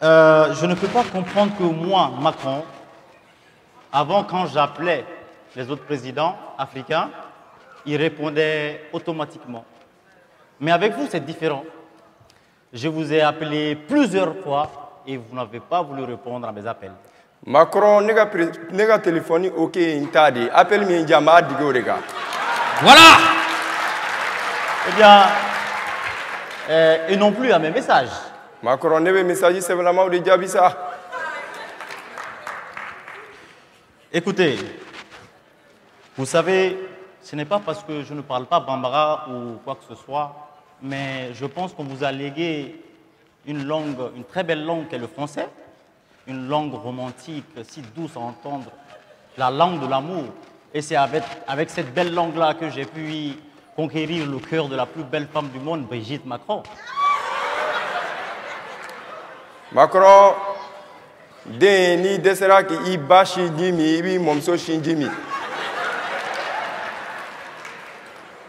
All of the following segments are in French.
Je ne peux pas comprendre que moi, Macron, avant quand j'appelais les autres présidents africains, ils répondaient automatiquement. Mais avec vous, c'est différent. Je vous ai appelé plusieurs fois et vous n'avez pas voulu répondre à mes appels. Macron, nega téléphone, ok, intadi. Appelle-moi Njama Digorega. Voilà! Eh bien, et non plus à mes messages. Macron, nebe message, c'est vraiment de Djabissa. Écoutez, vous savez, ce n'est pas parce que je ne parle pas bambara ou quoi que ce soit, mais je pense qu'on vous a légué une langue, une très belle langue qu'est le français, une langue romantique, si douce à entendre, la langue de l'amour. Et c'est avec cette belle langue-là que j'ai pu conquérir le cœur de la plus belle femme du monde, Brigitte Macron. Macron, Deni desera ki iba shinjimi, ibi momso shinjimi.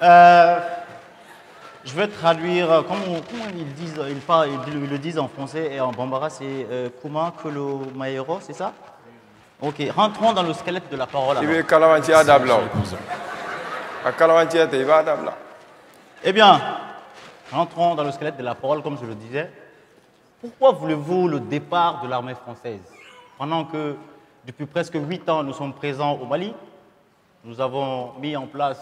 Je vais traduire, comment ils disent, ils le disent en français et en bambara, c'est Kuma Kolo Maero, c'est ça? Ok, rentrons dans le squelette de la parole. Eh bien, rentrons dans le squelette de la parole, comme je le disais. Pourquoi voulez-vous le départ de l'armée française? Pendant que depuis presque 8 ans, nous sommes présents au Mali, nous avons mis en place,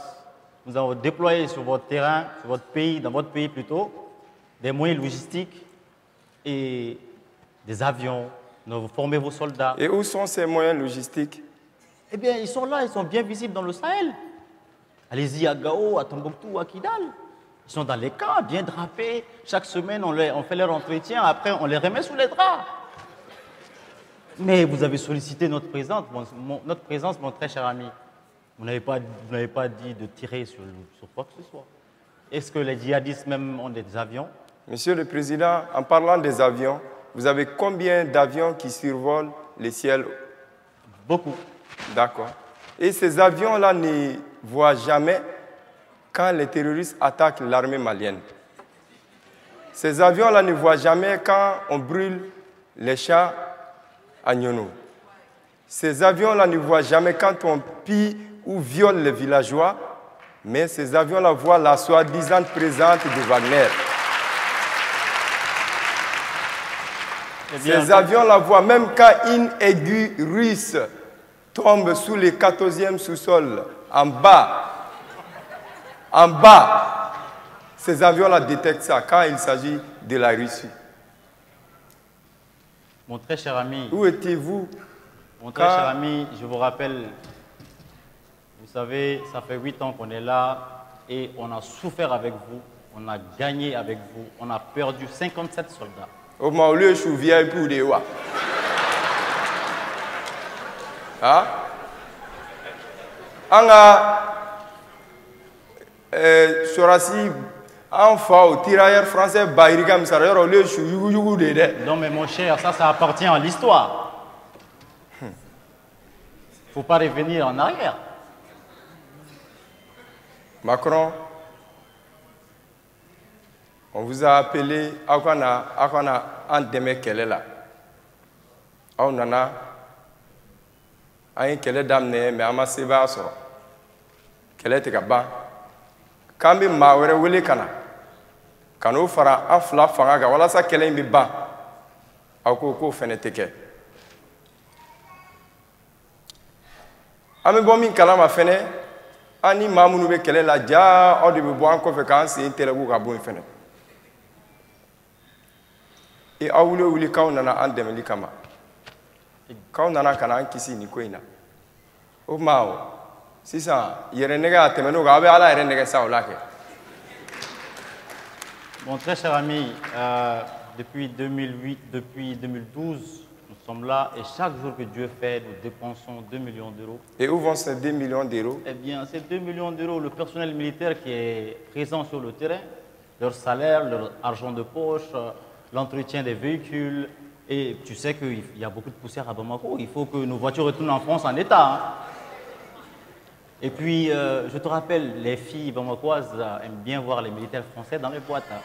nous avons déployé sur votre terrain, sur votre pays, dans votre pays plutôt, des moyens logistiques et des avions. Nous avons formé vos soldats. Et où sont ces moyens logistiques? Eh bien, ils sont là, ils sont bien visibles dans le Sahel. Allez-y à Gao, à Tombouctou, à Kidal. Ils sont dans les camps, bien drapés. Chaque semaine, on fait leur entretien. Après, on les remet sous les draps. Mais vous avez sollicité notre présence, mon très cher ami. Vous n'avez pas dit de tirer sur quoi que ce soit. Est-ce que les djihadistes même ont des avions? Monsieur le Président, en parlant des avions, vous avez combien d'avions qui survolent les ciels? Beaucoup. D'accord. Et ces avions-là ne voient jamais quand les terroristes attaquent l'armée malienne. Ces avions-là ne voient jamais quand on brûle les champs à Nyono. Ces avions-là ne voient jamais quand on pille ou viole les villageois, mais ces avions-là voient la soi-disant présence de Wagner. Ces avions-là voient même quand une aiguille russe tombe sous le 14e sous-sol, en bas, ces avions-là détectent ça quand il s'agit de la Russie. Mon très cher ami. Où étiez-vous? Mon très cher ami, je vous rappelle, vous savez, ça fait 8 ans qu'on est là et on a souffert avec vous, on a gagné avec vous, on a perdu 57 soldats. Au moins, je suis vieille pour des wa. Hein? Sorasi, enfin, au tirailleur français, Bayrigam Sarayor, au lieu de non, mais mon cher, ça appartient à l'histoire. Il ne faut pas revenir en arrière. Macron, on vous a appelé Akwana Andeme Kelela. On en a un Kele d'amener, mais à ma sébasso. Kele te gaba. Kambi Mawere Willy Kana. Kano fara un flap fanga, voilà ça Kele Mbiba. Akoko Feneteke. Ami Bomin Kalama Fene. Ani Mamounou Kele la Dia, ou de boire encore vacances et Telebou Rabou Fene. Et a voulu ou les cas on a un demelikama. Quand on a un canal qui s'y nikoina. Au Mao, si ça, il y a un nègre à Temeno, à la renègre ça au lac. Mon très cher ami, depuis 2008, depuis 2012, nous sommes là et chaque jour que Dieu fait, nous dépensons 2 millions d'euros. Et où vont ces 2 millions d'euros? Eh bien, ces 2 millions d'euros, le personnel militaire qui est présent sur le terrain, leur salaire, leur argent de poche, l'entretien des véhicules. Et tu sais qu'il y a beaucoup de poussière à Bamako. Il faut que nos voitures retournent en France en état. Hein. Et puis, je te rappelle, les filles bamakoises aiment bien voir les militaires français dans les boîtes. Hein.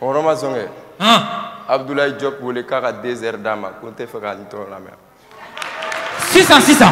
On rama songe. Ah. Abdoulaye Diop voulait 2 heures d'âme. Comptez faire un tour la mer. 600.